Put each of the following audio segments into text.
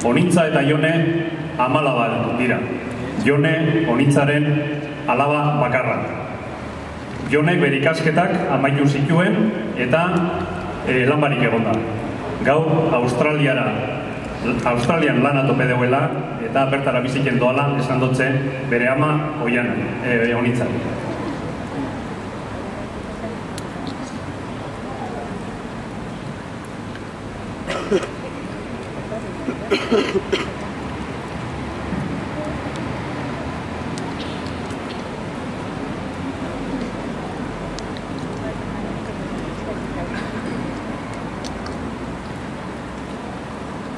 Onitza eta Jone amalaba dira. Jone Onitzaren alaba bakarra. Jonek bere ikasketak amaitu zituen eta lan barik egon da. Gaur Australian lana tope deuela eta bertara bizitzen doala esan dutze bere ama Onitzan.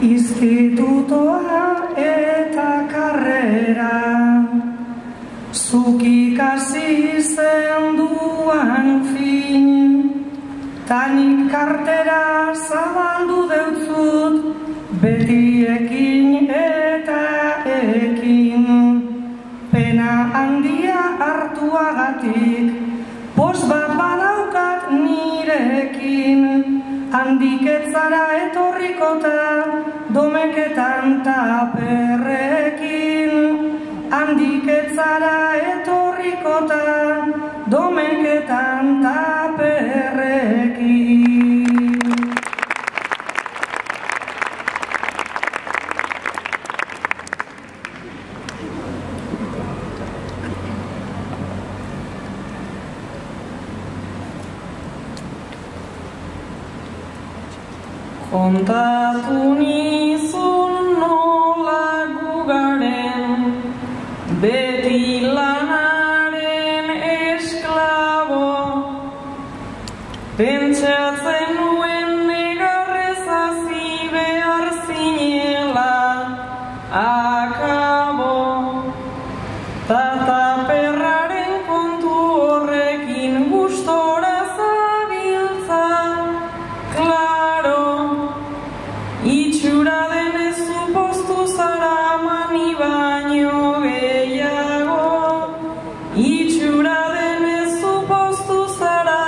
Institutoa eta karrera, zuk ikasi zenduan fin, tanik kartera zabaldu deutzut, beti ekin eta ekin. Pena handia hartuagatik, pos bat badaukat nirekin, handik etzara etorrikota, domeketan taperrekin. Handik etzara etorrikota, domeketan taperrekin. Kontatu nizun nola gugaren, beti lanaren esklabo. Pentsatzen nuen negarrez hazi behar zinela, akabo. Tataperraren kontu horrekin gustora zabiltza, klaro. Itxura denez zupostu zara mani baino gehiago. Itxura denez zupostu zara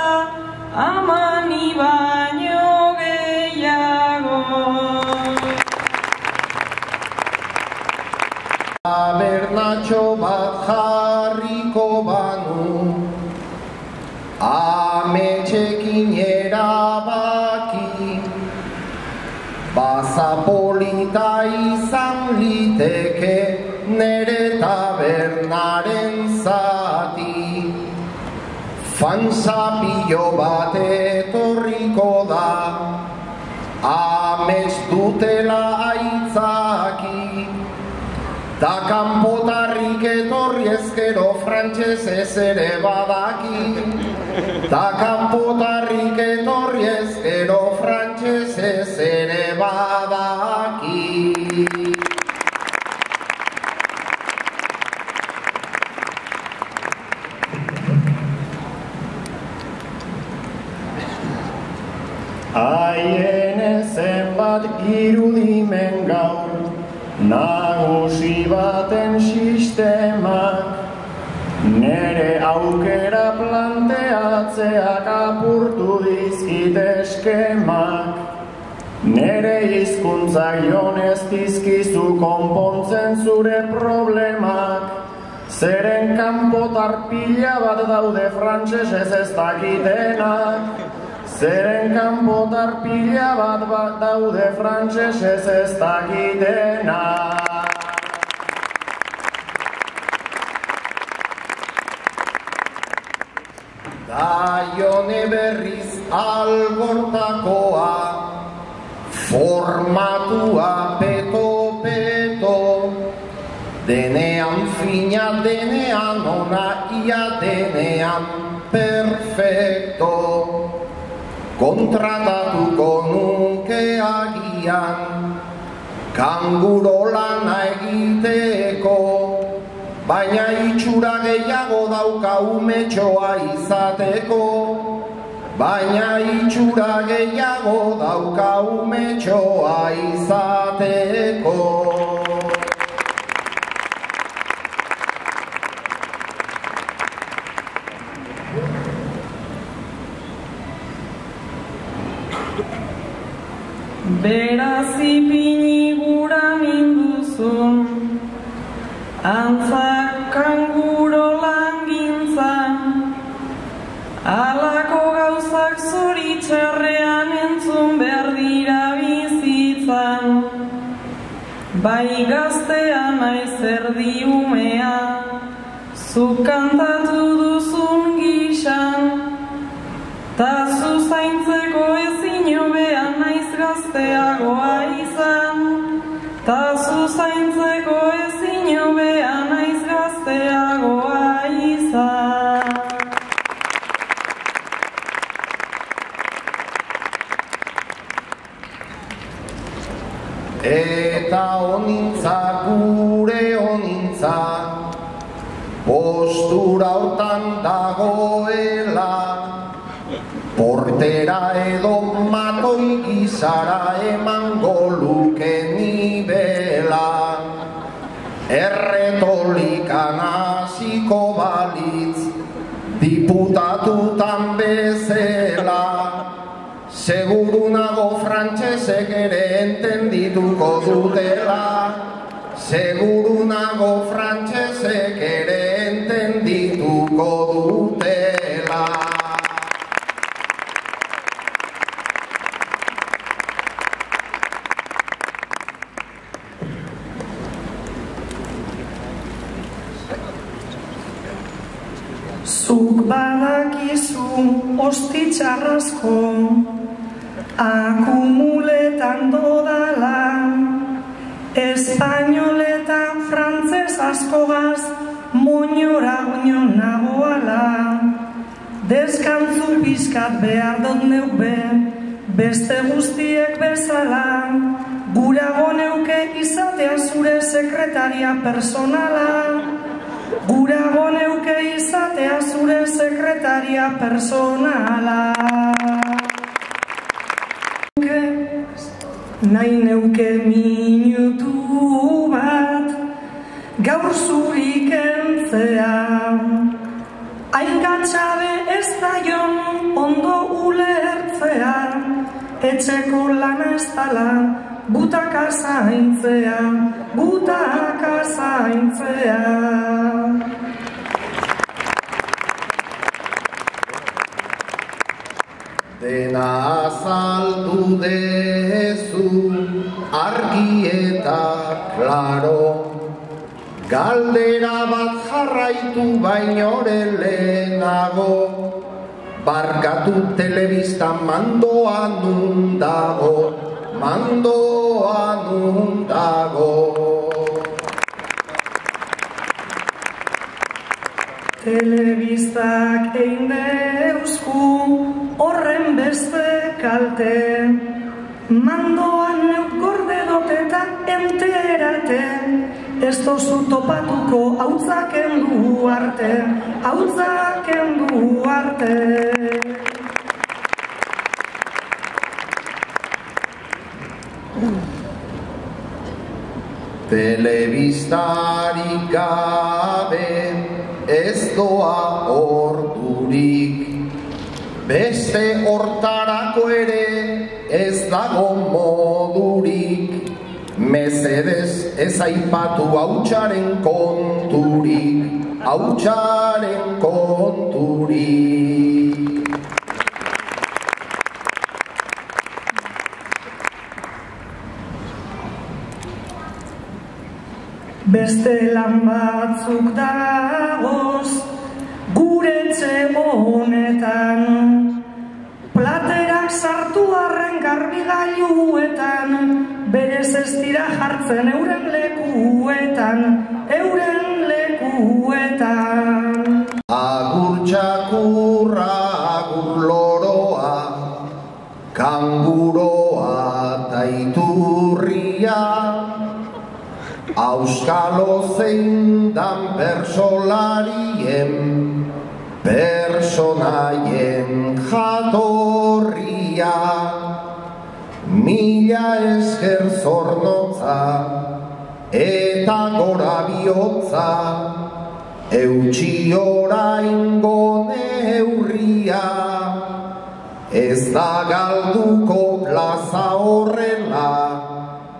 amani baino gehiago. Tabernatxo bat jarriko banu, ametxekin erabaki, bazapolita izan liteke nere tabernaren zati. Fansapio bat etorriko da, amets dutela aitzaki. Da kanpotarrik etorri ezkero frantsesez ere badaki. Da kanpotarrik etorri ezkero frantsesez ere badaki. Haien zenbat irudimen gaur, nagusi baten sistemak, nere aukera planteatzeak apurtu dizkit eskemak. Nere hizkuntzak jonez dizkizu konpontzen zure problemak, zeren kanpotar pila bat daude frantsesez ez dakitenak. Zeren kanpotar pila bat daude frantsesez ez dakitenak. Da Jone berriz algortakoa, formatua peto-peto, denean fina, denean ona, ia denean perfecto. Kontratatuko nuke agian, kanguro lana egiteko, baina itxura gehiago dauka umetxoa izateko. Baina itxura gehiago dauka umetxoa izateko. Beraz ipini gura bai gaztea naiz erdi umea, zuk kantatu duzun gisan, ta zu zaintzeko ezin hobea naiz gazteagoa izan, ta zu zaintzeko ezin hobea naiz gazteagoa izan. Eta honintza gure honintza, postura hortan dagoela, portera edo matoi gizara emango luke nibela. Erretolikan hasiko balitz, diputatutan bezala, seguru nago frantsesek ere entendituko dutela, seguru nago frantsesek ere entendituko dutela. Zuk badakizu ostitxarrasko, akumuletan dodala, espainoletan frantzes askogaz, moñora oinon nagoala. Deskantzu pixkat behar dut neuke, beste guztiek bezala, gurago neuke izatea zure sekretaria personala. Gurago neuke izatea zure sekretaria personala. Nahi neuke minutu bat gaur zurik entzea, hain gatsabe ez daion ondo ulertzea, etxeko lana ez dala butaka zaintzea, butaka zaintzea. Dena azaldu dezu argi eta klaro, galdera bat jarraitu bainore lehenago, barkatu telebistan mandoa nun dago, mandoa nun dago. Telebistak egin deusku horren beste kalte, mandoan neuk gorde doteta enterate, ez dozu topatuko hautzak endu arte, hautzak endu arte. Telebistarik gabe ez doa ordurik, beste hortarako ere ez dago modurik, mesedez ez aipatu hautsaren konturik, hautsaren konturik. Beste lan batzuk dagoz gure etxe honetan, platerak sartu arren garbigailuetan, berez ez dira jartzen euren lekuetan, euren lekuetan. Agur txakurra, agur loroa, kanguroa ta iturria, auskalo zein dan bersolarien, personaien jatorria. Mila esker zornotza eta gora bihotza, eutxi oraingo neurria, ez da galduko plaza horrela,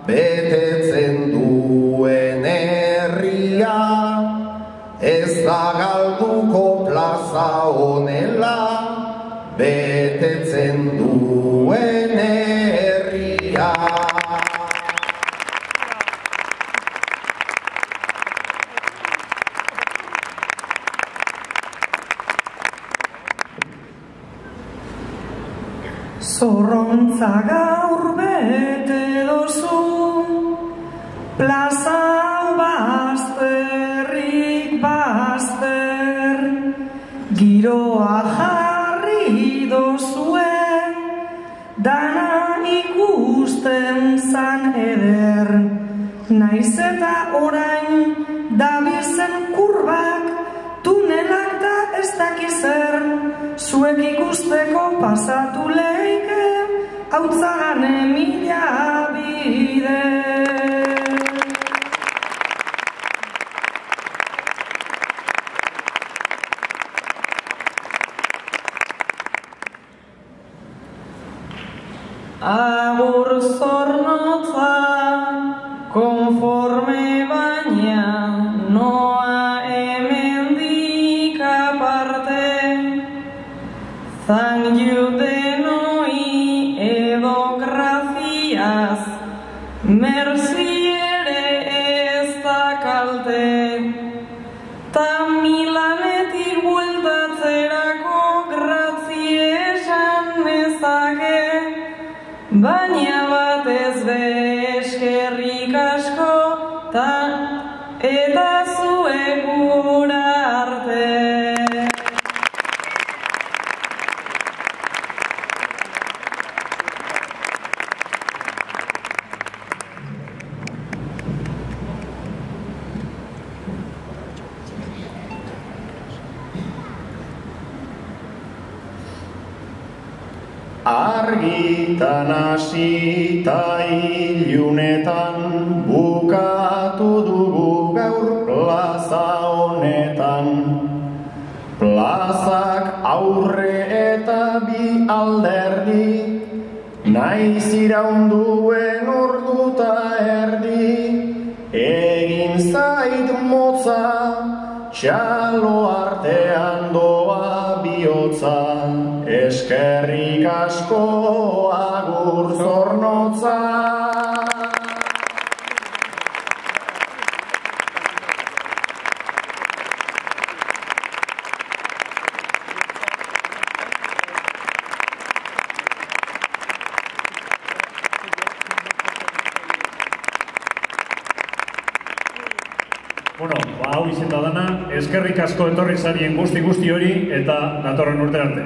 betetzen duen herria, ez da galduko plaza honela, betetzen duen herria. Zorrontza gaur bete dozu, plaza hau bazterrik bazter, giroa jarri dozuen, dana ikusten zan eder, naiz eta orain dabizen kurbak, tunelak da ez dakizer, zuek ikusteko pasatu leike, hautzagane mila bide. Agur zornotza, konforme baina, noa hemendik aparte. Thank you denoi edo gracias, merci ere ez da kalte. Ta Milanetik bueltatzerako grazie esan nezake, baina batez be eskerrik asko, eta zuek gura arte. Argitan hasita ilunetan, bukatu dugu gaur plaza honetan. Plazak aurre eta bi alderdi, naiz iraunduen orduta erdi. Egin zait motza, txalo artean doa bihotza. Eskerrik asko agur zornotza. Bueno, hau izen da dana, eskerrik asko etorri zarien guzti hori eta datorren urte arte.